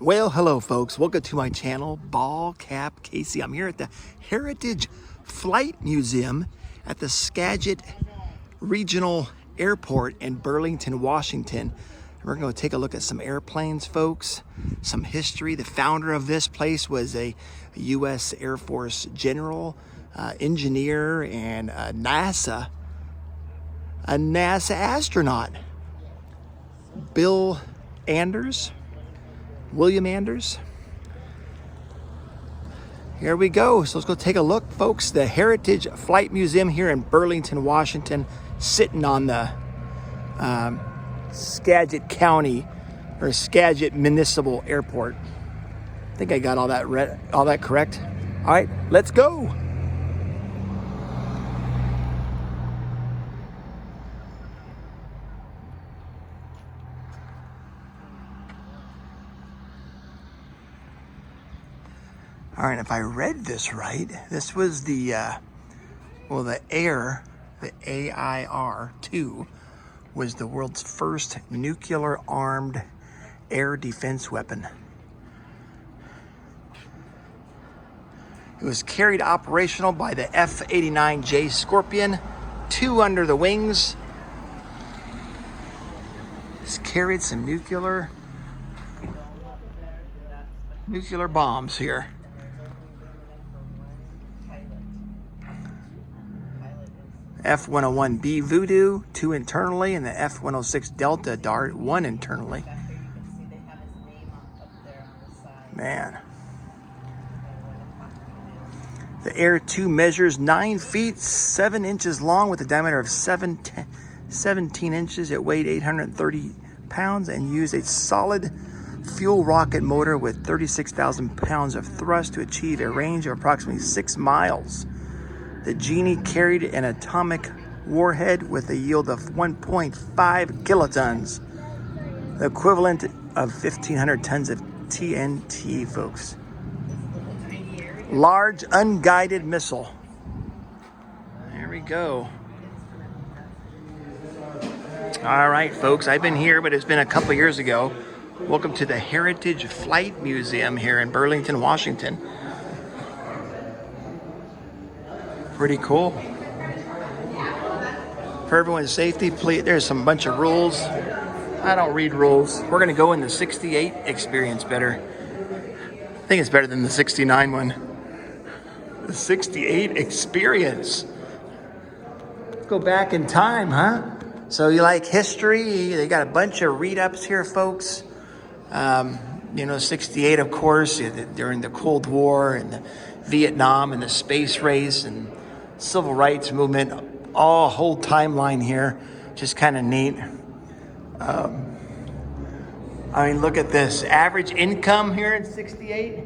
Well, hello folks, welcome to my channel, Ball Cap Casey. I'm here at the Heritage Flight Museum at the Skagit Regional Airport in Burlington, Washington. We're going to take a look at some airplanes, folks, some history. The founder of this place was a U.S. Air Force general, engineer, and a NASA astronaut. William Anders. Here we go. So let's go take a look, folks. The Heritage Flight Museum here in Burlington, Washington, sitting on the Skagit County or Skagit Municipal Airport. I think I got all that correct. All right, let's go. All right, if I read this right, this was the AIR-2 was the world's first nuclear-armed air defense weapon. It was carried operational by the F-89J Scorpion, 2 under the wings. It's carried some nuclear bombs here. F-101B Voodoo, 2 internally, and the F-106 Delta Dart, 1 internally. Man. The Air-2 measures 9 feet, 7 inches long with a diameter of 17 inches. It weighed 830 pounds and used a solid fuel rocket motor with 36,000 pounds of thrust to achieve a range of approximately 6 miles. The Genie carried an atomic warhead with a yield of 1.5 kilotons, the equivalent of 1,500 tons of TNT, folks. Large unguided missile. There we go. All right, folks, I've been here, but it's been a couple years ago. Welcome to the Heritage Flight Museum here in Burlington, Washington. Pretty cool. For everyone's safety, please, there's some bunch of rules. I don't read rules. We're gonna go in the 68 experience better. I think it's better than the 69 one. The 68 experience. Let's go back in time, huh? So you like history? They got a bunch of read-ups here, folks. 68, of course, during the Cold War and the Vietnam and the space race and civil rights movement, whole timeline here, just kind of neat. Look at this. Average income here in 68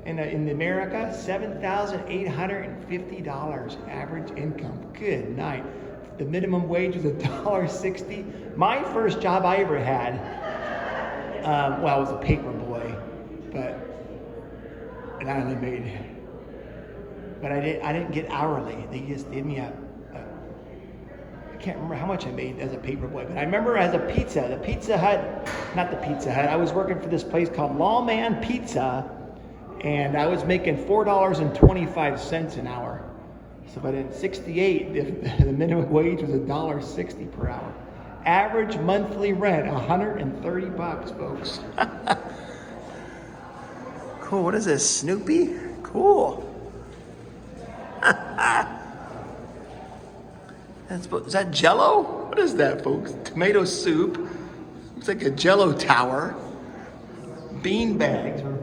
in America, $7,850 average income. Good night. The minimum wage was $1.60. My first job I ever had, I was a paper boy, and I only made. But I didn't get hourly. They just gave me I can't remember how much I made as a paper boy, but I remember as a I was working for this place called Lawman Pizza, and I was making $4.25 an hour. So, but in 68, the minimum wage was $1.60 per hour. Average monthly rent, $130, folks. Cool, what is this, Snoopy? Cool. Is that Jell-O? What is that, folks? Tomato soup. Looks like a Jell-O tower. Bean bags or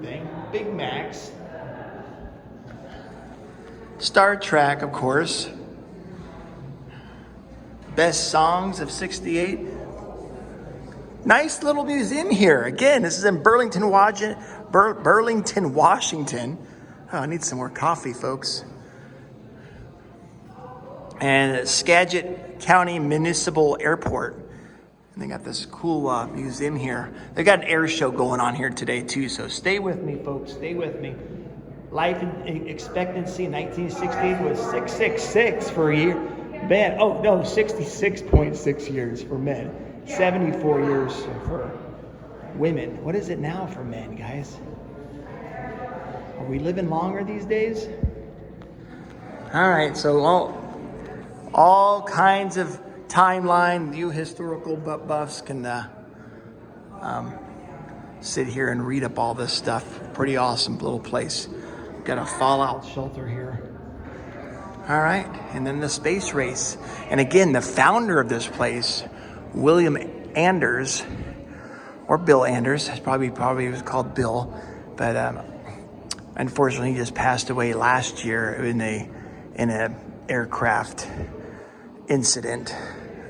thing. Big Macs. Star Trek, of course. Best songs of 68. Nice little museum here. Again, this is in Burlington, Washington. Oh, I need some more coffee, folks. And Skagit County Municipal Airport. And they got this cool museum here. They got an air show going on here today too, so stay with me, folks. Stay with me. Life expectancy in 1968 was 666 for a year. Men, 66.6 years for men. 74 years for women. What is it now for men, guys? Are we living longer these days? All right, so all kinds of timeline. You historical buffs can sit here and read up all this stuff. Pretty awesome little place. Got a fallout shelter here. All right, and then the space race. And again, the founder of this place, William Anders, or Bill Anders, probably was called Bill, but unfortunately he just passed away last year in a aircraft incident.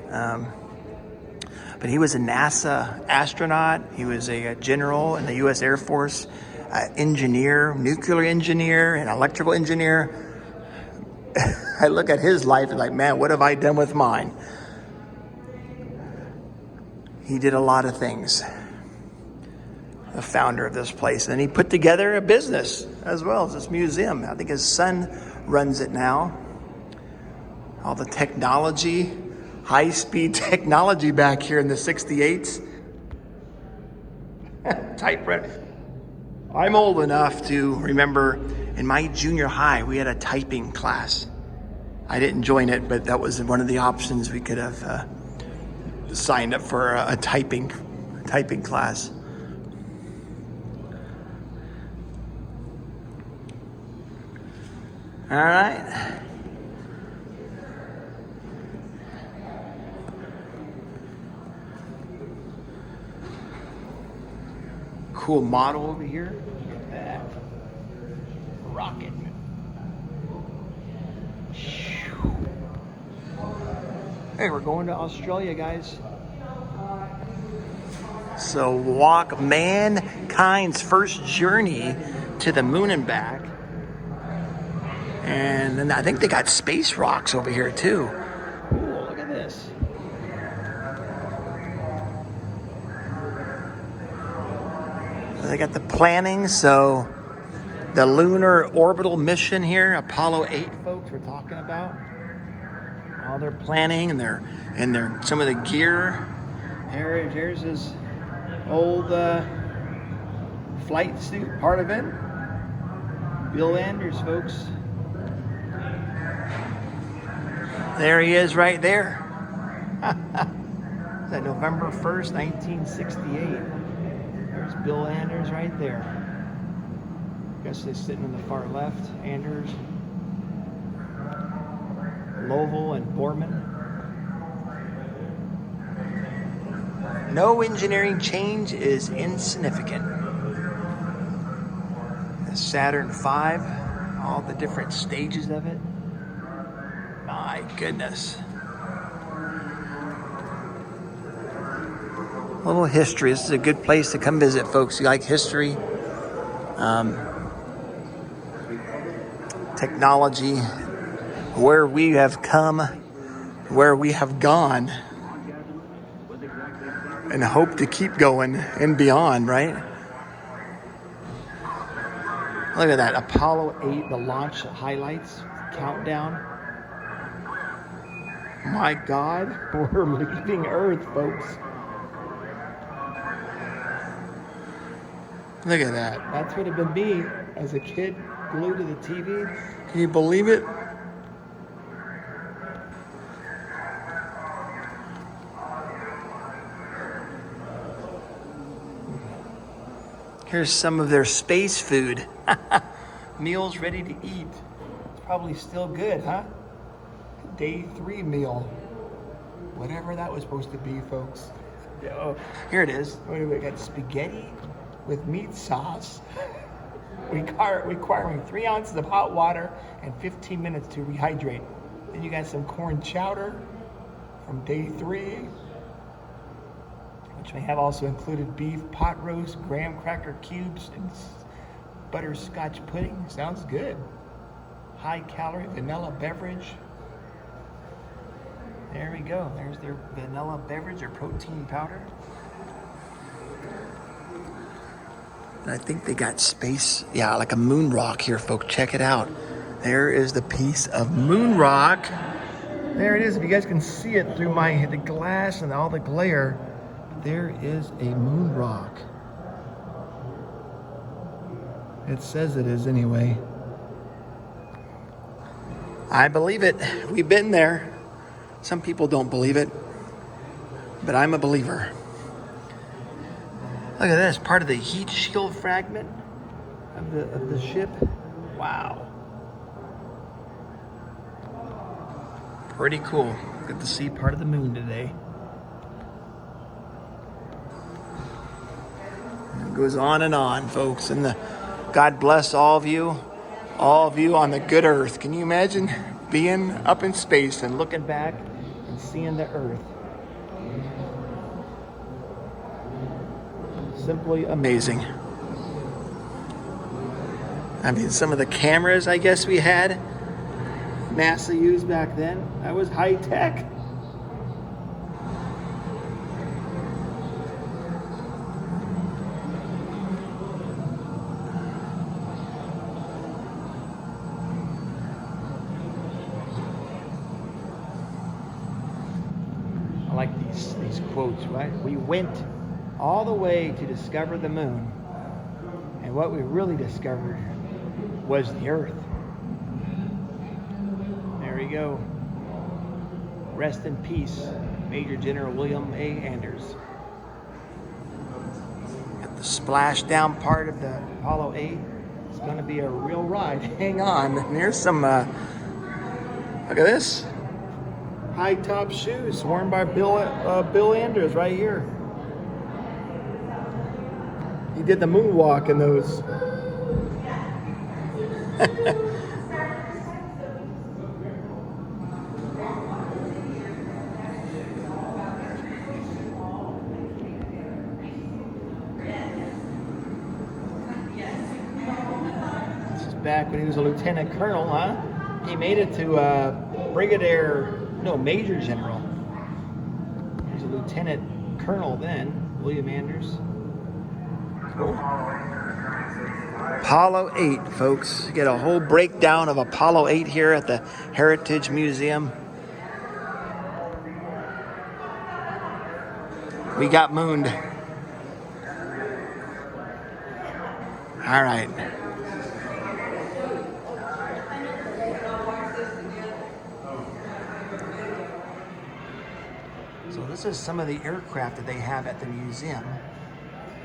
But he was a NASA astronaut. He was a general in the U.S. Air Force, engineer, nuclear engineer, and electrical engineer. I look at his life and like, man, what have I done with mine? He did a lot of things. The founder of this place. And he put together a business as well as this museum. I think his son runs it now. All the technology, high-speed technology back here in the 68s. Typewriter. I'm old enough to remember in my junior high, we had a typing class. I didn't join it, but that was one of the options we could have signed up for a typing class. All right. Cool model over here. Look at that. Rocket. Hey, we're going to Australia, guys. So walk mankind's first journey to the moon and back. And then I think they got space rocks over here too. Cool, look at this. They got the planning, so the lunar orbital mission here, Apollo 8 folks we're talking about. All their planning and their some of the gear. Here's his old flight suit, part of it. Bill Anders, folks. There he is right there. Is that November 1st, 1968? There's Bill Anders right there. I guess they're sitting on the far left. Anders, Lovell, and Borman. No engineering change is insignificant. The Saturn V, all the different stages of it. My goodness. A little history. This is a good place to come visit, folks. You like history, technology, where we have come, where we have gone, and hope to keep going and beyond, right? Look at that. Apollo 8, the launch highlights, countdown. My God, we're leaving Earth, folks. Look at that. That's what it would be as a kid glued to the TV. Can you believe it? Here's some of their space food. Meals ready to eat. It's probably still good, huh? Day 3 meal. Whatever that was supposed to be, folks. Oh, here it is. We got spaghetti with meat sauce. Requiring 3 ounces of hot water and 15 minutes to rehydrate. Then you got some corn chowder from day 3, which may have also included beef pot roast, graham cracker cubes, and butterscotch pudding. Sounds good. High calorie vanilla beverage. There we go. There's their vanilla beverage or protein powder. And I think they got space, like a moon rock here, folks. Check it out. There is the piece of moon rock. There it is. If you guys can see it through the glass and all the glare, there is a moon rock. It says it is anyway. I believe it. We've been there. Some people don't believe it, but I'm a believer. Look at this, part of the heat shield fragment of the ship. Wow. Pretty cool. Good to see part of the moon today. It goes on and on, folks. And God bless all of you on the good earth. Can you imagine being up in space and looking back and seeing the earth? Simply amazing. I mean, some of the cameras I guess we had, NASA used back then, that was high tech. I like these quotes, right? We went all the way to discover the moon, and what we really discovered was the earth. There we go. Rest in peace, Major General William A. Anders. Got the splashdown part of the Apollo 8. It's going to be a real ride. Hang on. And there's some, look at this. High top shoes worn by Bill Anders right here. He did the moonwalk in those. This is back when he was a lieutenant colonel, huh? He made it to Major General. He was a lieutenant colonel then, William Anders. Cool. Apollo 8, folks. You get a whole breakdown of Apollo 8 here at the Heritage Museum. We got mooned. All right. So this is some of the aircraft that they have at the museum.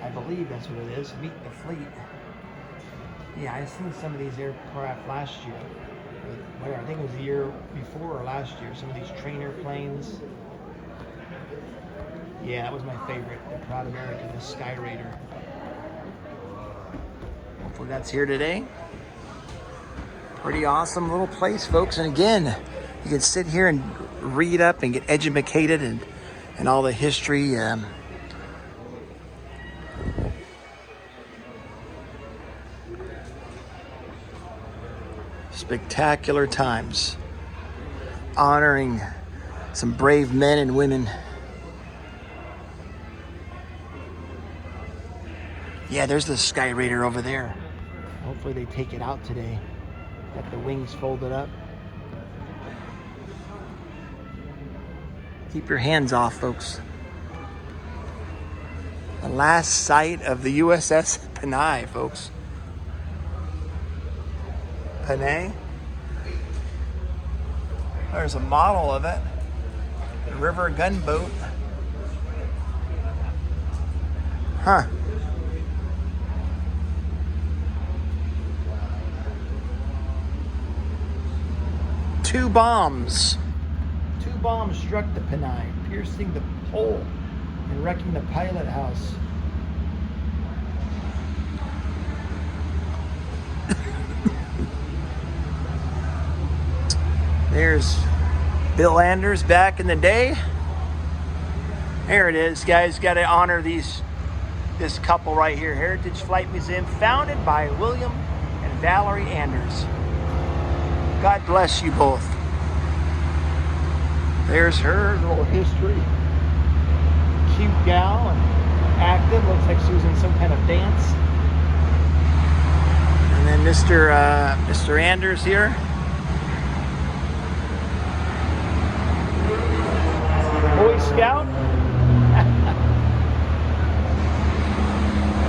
I believe that's what it is. Meet the fleet. Yeah, I've seen some of these aircraft last year. I think it was the year before or last year. Some of these trainer planes. Yeah, that was my favorite. The Proud American, the Sky Raider. Hopefully that's here today. Pretty awesome little place, folks. And again, you can sit here and read up and get educated and all the history. Spectacular times, honoring some brave men and women. Yeah, there's the Sky Raider over there. Hopefully they take it out today. Got the wings folded up. Keep your hands off, folks. The last sight of the USS Panay, folks. Panay. There's a model of it. The river gunboat. Huh. Two bombs struck the Panay, piercing the pole and wrecking the pilot house. There's Bill Anders back in the day. There it is, guys. Got to honor this couple right here. Heritage Flight Museum, founded by William and Valerie Anders. God bless you both. There's her little history. Cute gal and active. Looks like she was in some kind of dance. And then Mr. Anders here. Boy Scout.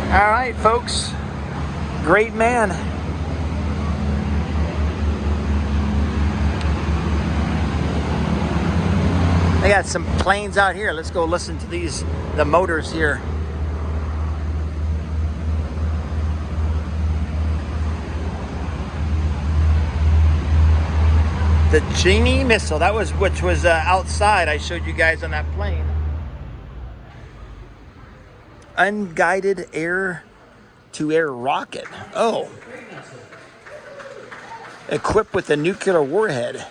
All right, folks. great man. They got some planes out here. Let's go listen to the motors here. The Genie missile, which was outside. I showed you guys on that plane. Unguided air-to-air rocket. Oh. Equipped with a nuclear warhead.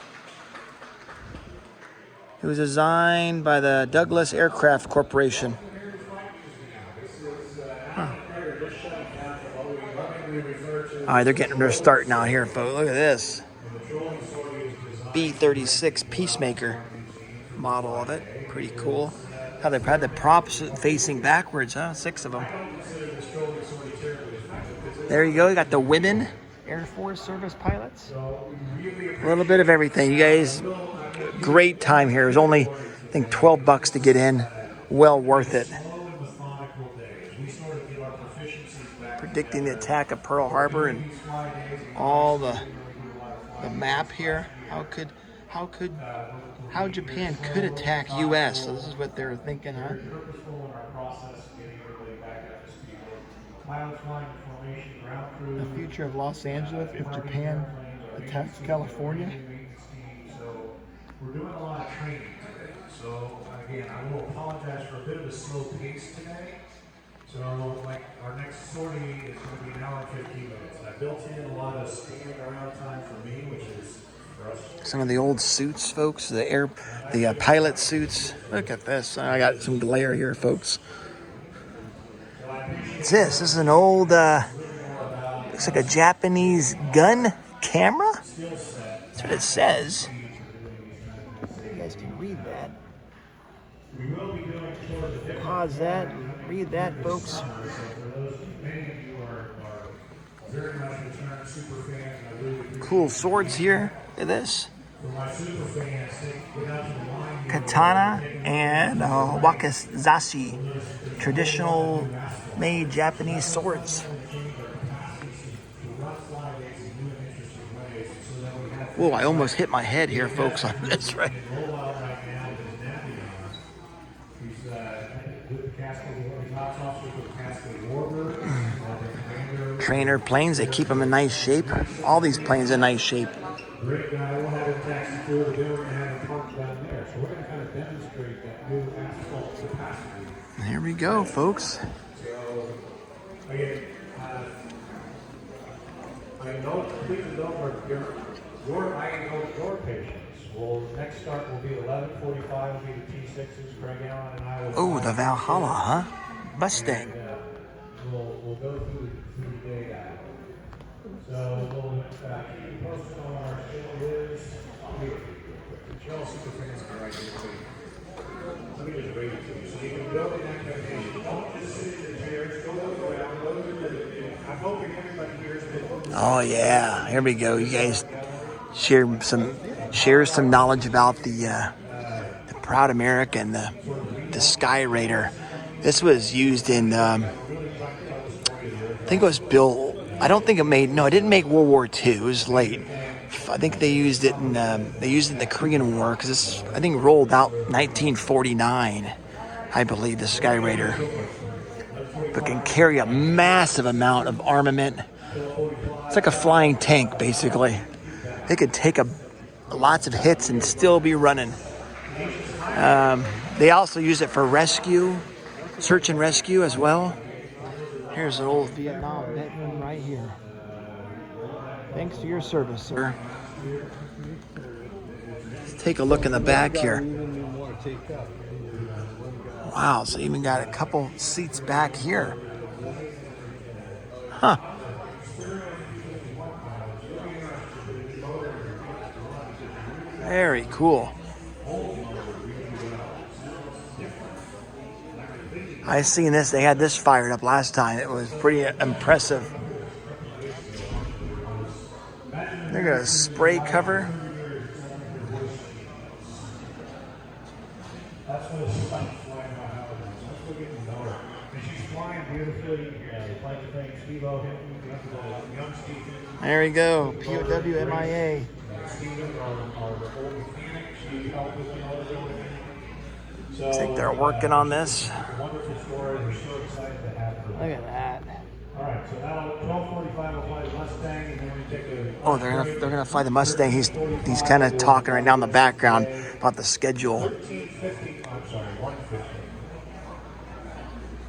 It was designed by the Douglas Aircraft Corporation. Huh. All right, they're getting their start now here, folks. Look at this. B-36 Peacemaker model of it. Pretty cool. How they've had the props facing backwards, huh? 6 of them. There you go. You got the women Air Force service pilots. A little bit of everything. You guys, great time here. It was only, I think, $12 to get in. Well worth it. Predicting the attack of Pearl Harbor and all the map here. How Japan could attack U.S. So this is what they're thinking, huh? The future of Los Angeles if Japan attacks California. We're doing a lot of training today. So again, I will apologize for a bit of a slow pace today. So like our next sortie is going to be an hour and 15 minutes. And I built in a lot of standing around time for me, which is for us. Some of the old suits, folks, the pilot suits. Look at this. I got some glare here, folks. What's this? This is an old, looks like a Japanese gun camera. That's what it says. You guys can read that. Pause that. Read that, folks. Cool swords here. Look at this. Katana and wakizashi. Traditional made Japanese swords. Whoa, I almost hit my head here, folks, on this, right? Trainer planes, they keep them in nice shape. All these planes in nice shape. Great guy. We'll have him taxi through the door and have him parked down there. So we're going to kind of demonstrate that new asphalt capacity. There we go, folks. So, again, I know, please don't your patients. Well, next start will be 11:45. Will be the T6s. Craig Allen and I will. Oh, the Valhalla, huh? Mustang. We'll go through the day that. So we'll keep you posted on our schedule. Cheryl Superfans are right here too. Let me just read it to you. So you can build an expectation. Don't just sit in the chairs. Go around. Go to the. I'm hoping everybody here has been. Oh yeah, here we go. You guys share some knowledge about the Proud America and the Sky Raider. This was used in I think it was built. I don't think it didn't make World War II. It was late. I think they used it in the Korean War because this I think rolled out 1949. I believe the Sky Raider, but can carry a massive amount of armament. It's like a flying tank, basically. It could take lots of hits and still be running. They also use it for rescue, search and rescue as well. Here's an old Vietnam veteran right here. Thanks for your service, sir. Let's take a look in the back here. Wow, so even got a couple seats back here. Huh. Very cool. I seen this. They had this fired up last time. It was pretty impressive. They're gonna spray cover. She's flying beautifully. The plane like to thank Steve-O, young Stephen. There we go. POW MIA. Stephen, our old mechanic, she helped with everything. So, I think they're working on this. Wonderful story. We're so excited to have her. Look at that. All right, so now 12:45 we'll fly the Mustang, and then we take a. Oh, they're gonna fly the Mustang. He's kind of talking right now in the background about the schedule. 13:50. I'm sorry, 1:50.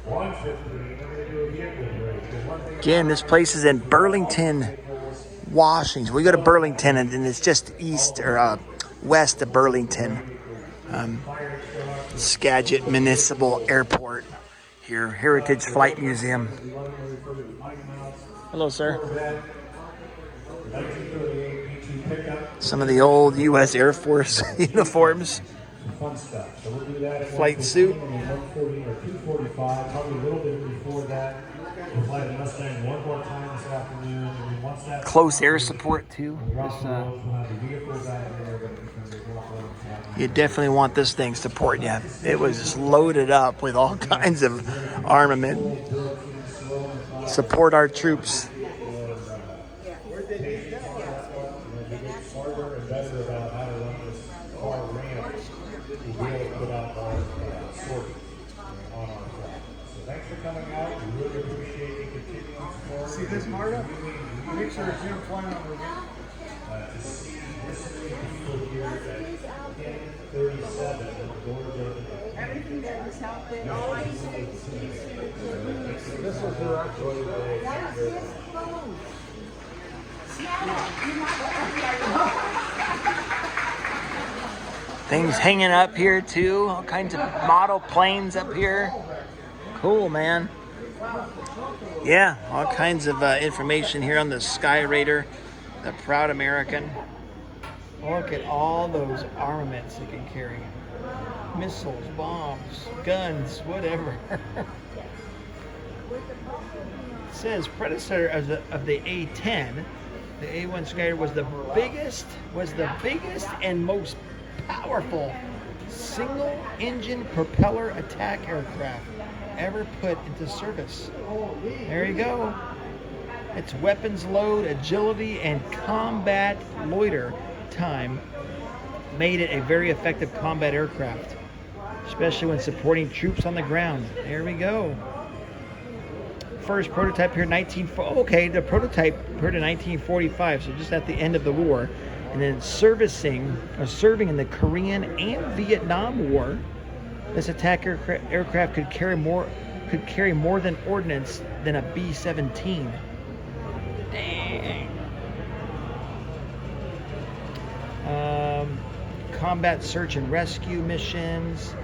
1:50. We're gonna do a vehicle race. Again, this place is in Burlington, Washington. We go to Burlington, and it's just east or west of Burlington. Skagit Municipal Airport here, Heritage Flight Museum. Hello, sir. Some of the old U.S. Air Force uniforms. Fun stuff. So we'll do that at Flight suit. 1:40 or 2:45, probably a little bit before that. We'll fly the Mustang one more time this afternoon, and then once that's Close air support too. You definitely want this thing supporting you. It was just loaded up with all kinds of armament. Support our troops. Thanks for coming out. We really appreciate you continuing support. See this, Marta? Make sure it's him flying on the wing. To see this many people here at 10:37 Everything that was helping, all I say is This is who actually. that's his phone. Snap, you might Things hanging up here too. All kinds of model planes up here. Cool, man. Yeah, all kinds of information here on the Sky Raider, the Proud American. Look at all those armaments it can carry. Missiles, bombs, guns, whatever. It says predecessor of the A-10, the A-1 Skyer was the biggest and most powerful single-engine propeller attack aircraft ever put into service. There you go. Its weapons load, agility, and combat loiter time made it a very effective combat aircraft, especially when supporting troops on the ground. There we go. First prototype here, the prototype appeared in 1945, so just at the end of the war, and then serving in the Korean and Vietnam War. This attack aircraft could carry more than ordnance than a B-17. Dang. Combat search and rescue missions.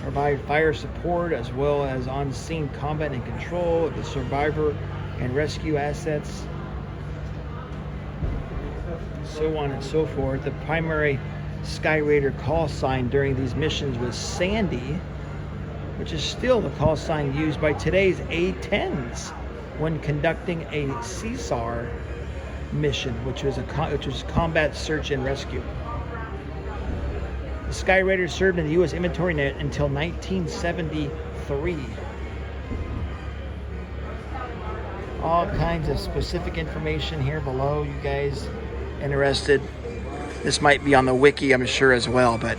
Provide fire support as well as on-scene combat and control of the survivor and rescue assets. So on and so forth. The primary Sky Raider call sign during these missions was Sandy, which is still the call sign used by today's A-10s when conducting a CSAR mission, which was combat search and rescue. The Sky Raider served in the U.S. inventory net until 1973. All kinds of specific information here below. You guys interested? This might be on the wiki, I'm sure, as well. But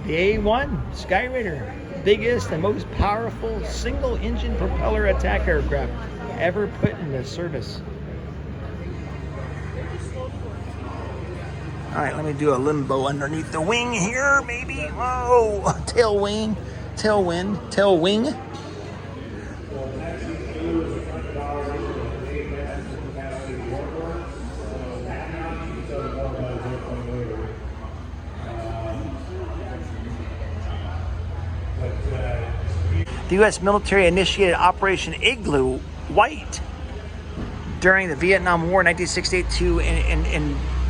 the A-1 Sky Raider, biggest and most powerful single-engine propeller attack aircraft ever put into service. All right, let me do a limbo underneath the wing here, maybe. Whoa, tailwind. The U.S. military initiated Operation Igloo White during the Vietnam War in 1968 to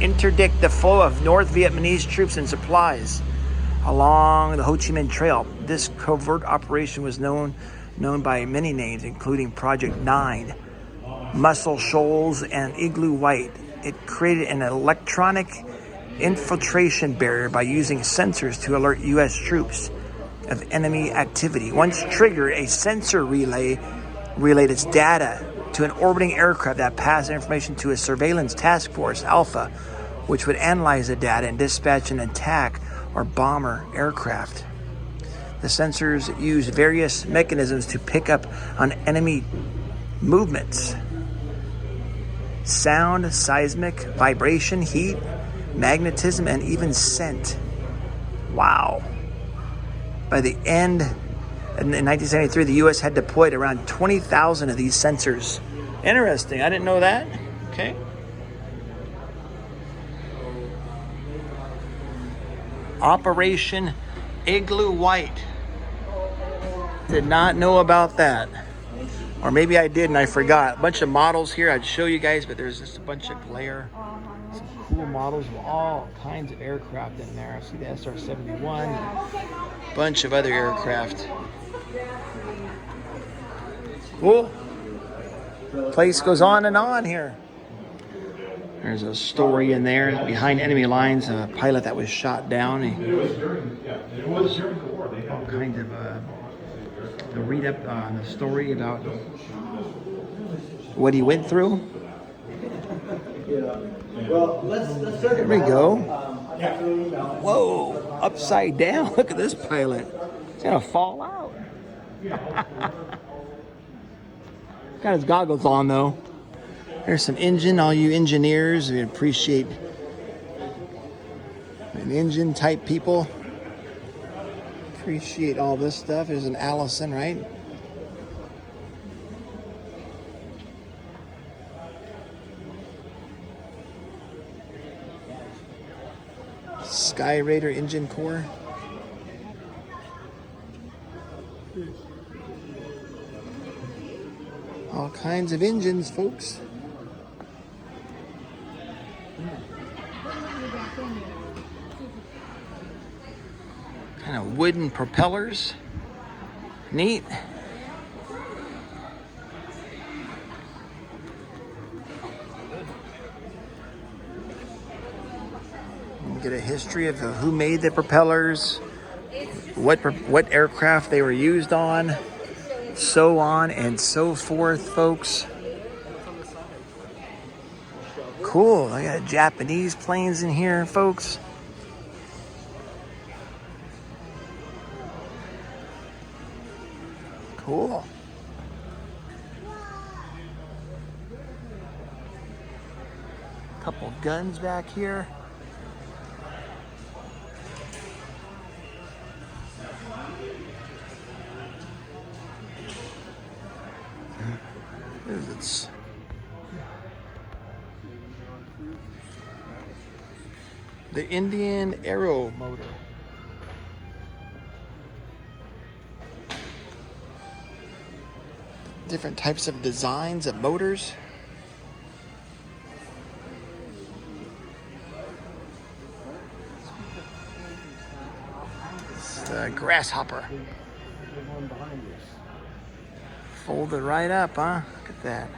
interdict the flow of North Vietnamese troops and supplies along the Ho Chi Minh Trail. This covert operation was known by many names, including Project 9, Muscle Shoals, and Igloo White. It created an electronic infiltration barrier by using sensors to alert U.S. troops of enemy activity. Once triggered, a sensor relayed its data to an orbiting aircraft that passed information to a surveillance task force, Alpha, which would analyze the data and dispatch an attack or bomber aircraft. The sensors use various mechanisms to pick up on enemy movements: sound, seismic, vibration, heat, magnetism, and even scent. Wow. By the end, in 1973, the U.S. had deployed around 20,000 of these sensors. Interesting. I didn't know that. Okay. Operation Igloo White. Did not know about that. Or maybe I did and I forgot. A bunch of models here I'd show you guys, but there's just a bunch of glare. Some cool models of all kinds of aircraft in there. I see the SR-71. Bunch of other aircraft. Cool. Place goes on and on here. There's a story in there. Behind enemy lines, a pilot that was shot down. All kinds of to read up on the story about what he went through. There we go. Whoa, upside down. Look at this pilot. He's gonna fall out. Got his goggles on though. There's some engine. All you engineers, we appreciate an engine type people. Appreciate all this stuff. There's an Allison, right? Sky Raider engine core. All kinds of engines, folks. Kind of wooden propellers. Neat. Get a history of who made the propellers, what aircraft they were used on, so on and so forth, folks. Cool. I got Japanese planes in here, folks. Cool. Couple guns back here. It's the Indian Aero motor. Different types of designs of motors. It's the Grasshopper. Fold it right up, huh? Look at that.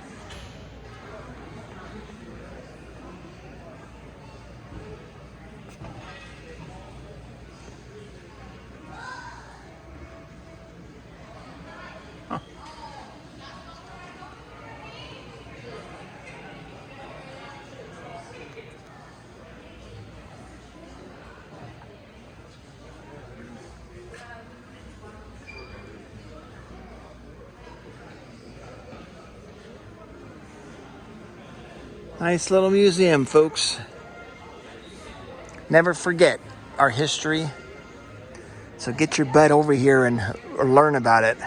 Huh. Nice little museum, folks. Never forget our history. So get your butt over here and learn about it.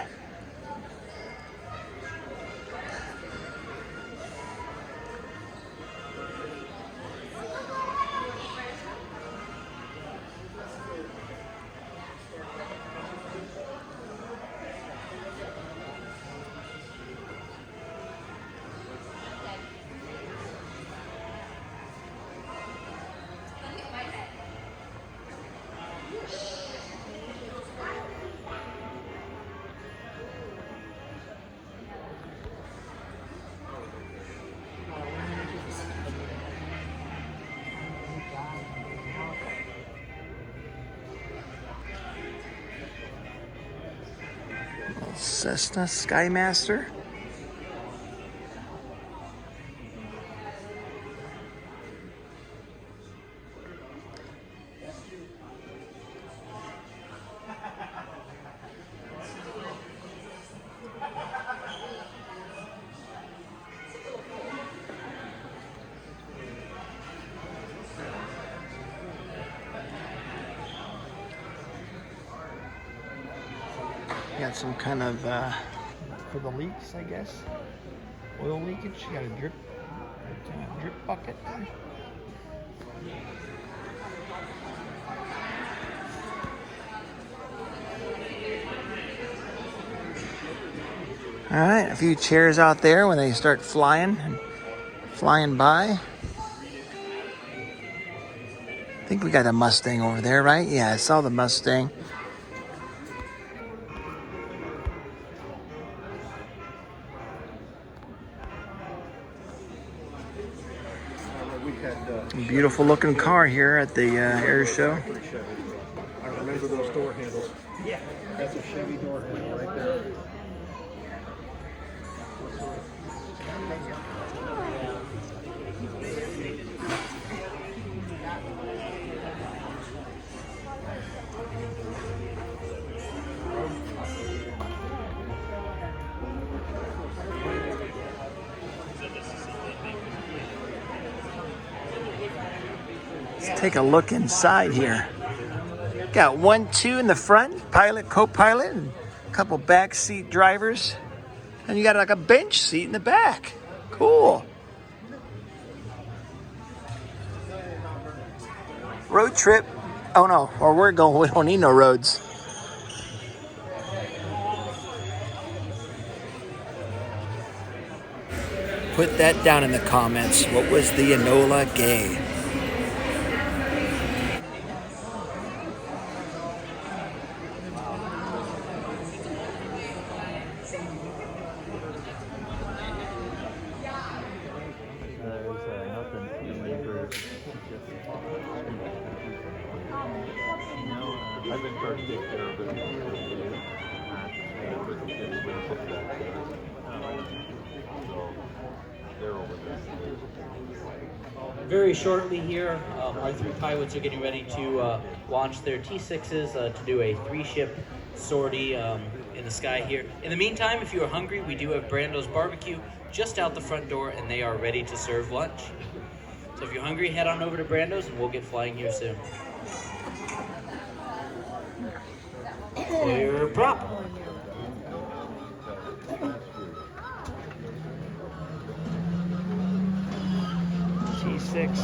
Cessna Skymaster. Got some kind of for the leaks, I guess. Oil leakage. You got a drip bucket. All right, a few chairs out there when they start flying by. I think we got a Mustang over there, right? Yeah, I saw the Mustang. Beautiful looking car here at the air show. I remember those door handles. Yeah. That's a Chevy door handle right there. Let's take a look inside here. Got 1, 2 in the front, pilot, co-pilot, and a couple back seat drivers. And you got like a bench seat in the back. Cool. Road trip. Oh no, where we're going, we don't need no roads. Put that down in the comments. What was the Enola Gay? I've been trying to take care of it. They're over there. Very shortly here, our 3 pilots are getting ready to launch their T6s to do a 3-ship sortie in the sky here. In the meantime, if you are hungry, we do have Brando's Barbecue just out the front door, and they are ready to serve lunch. So if you're hungry, head on over to Brando's, and we'll get flying here soon. Clear prop. T6.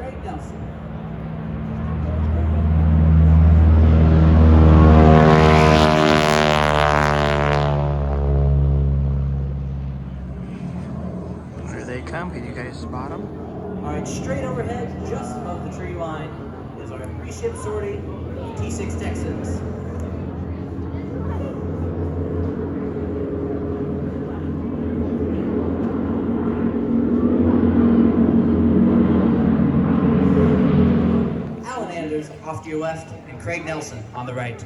Craig Nelson. Here they come. Can you guys spot them? All right, straight overhead, just above the tree line, is our three-ship sortie, the T6 Texans. Alan Anders off to your left, and Craig Nelson on the right.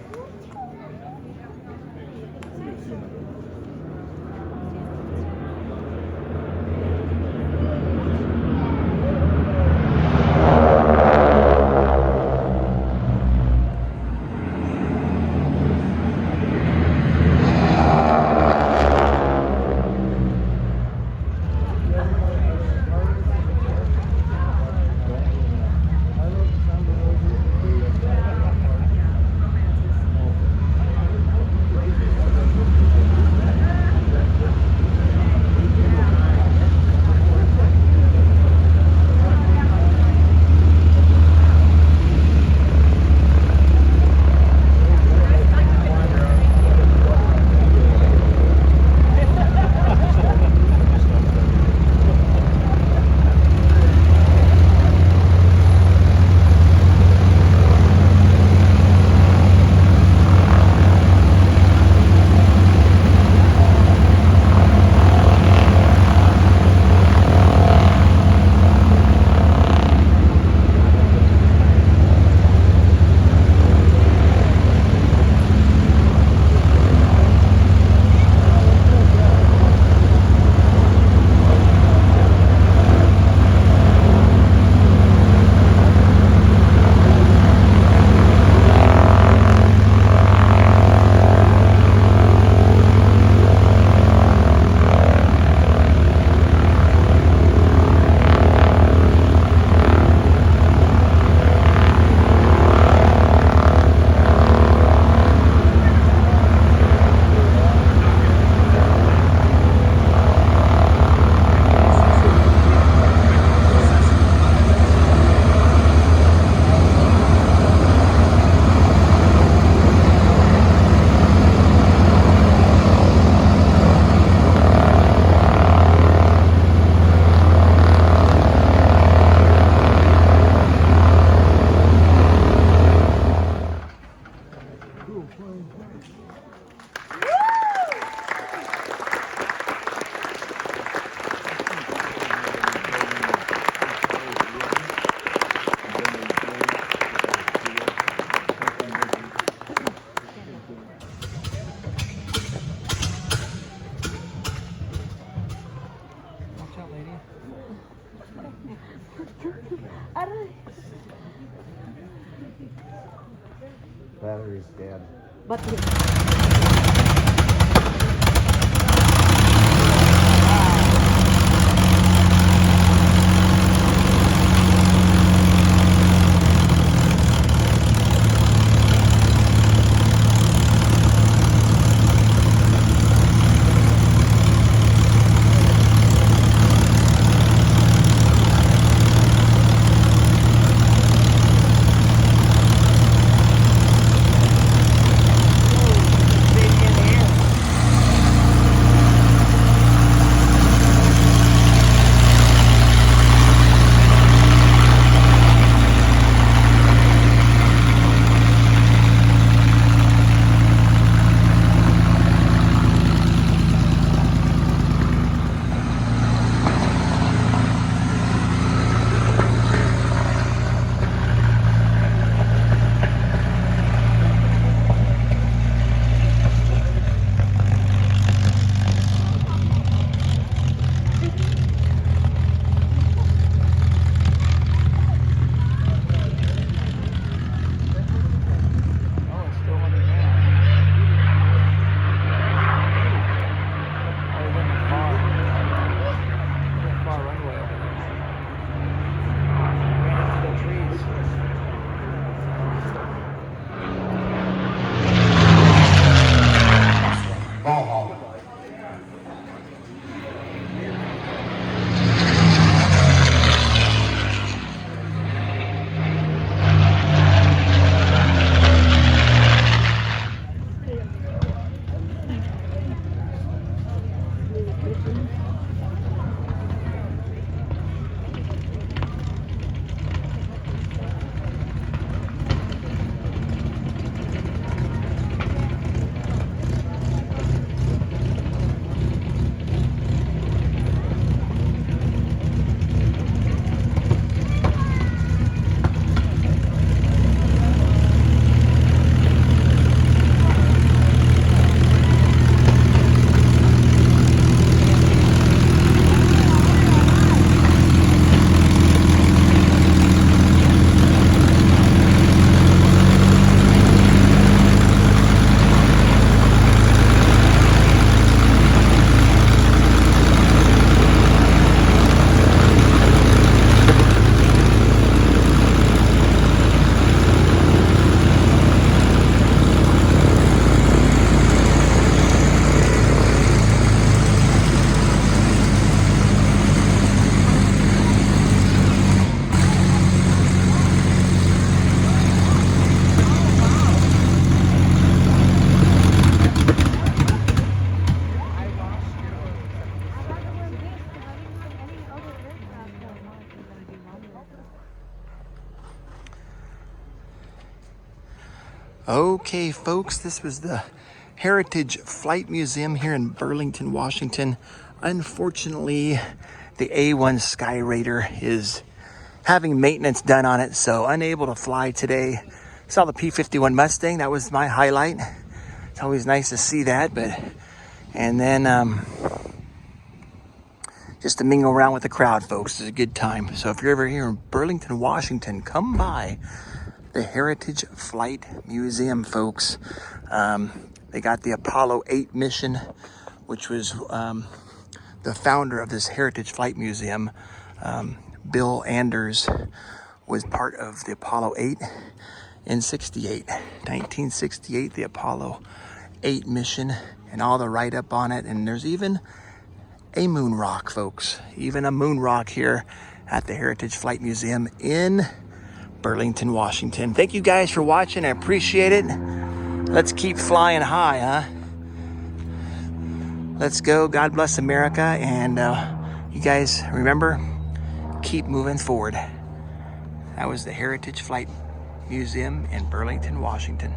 Battery's dead. But Okay, folks, this was the Heritage Flight Museum here in Burlington, Washington. Unfortunately, the A1 Sky Raider is having maintenance done on it, so unable to fly today. Saw the P-51 Mustang. That was my highlight. It's always nice to see that, and then just to mingle around with the crowd, folks, is a good time. So if you're ever here in Burlington, Washington, come by the Heritage Flight Museum, folks. They got the Apollo 8 mission, which was the founder of this Heritage Flight Museum, Bill Anders, was part of the Apollo 8 in 1968, the Apollo 8 mission, and all the write-up on it. And there's even a moon rock, folks, even a moon rock here at the Heritage Flight Museum in Burlington, Washington. Thank you guys for watching. I appreciate it. Let's keep flying high, huh? Let's go. God bless America. And you guys remember, keep moving forward. That was the Heritage Flight Museum in Burlington, Washington.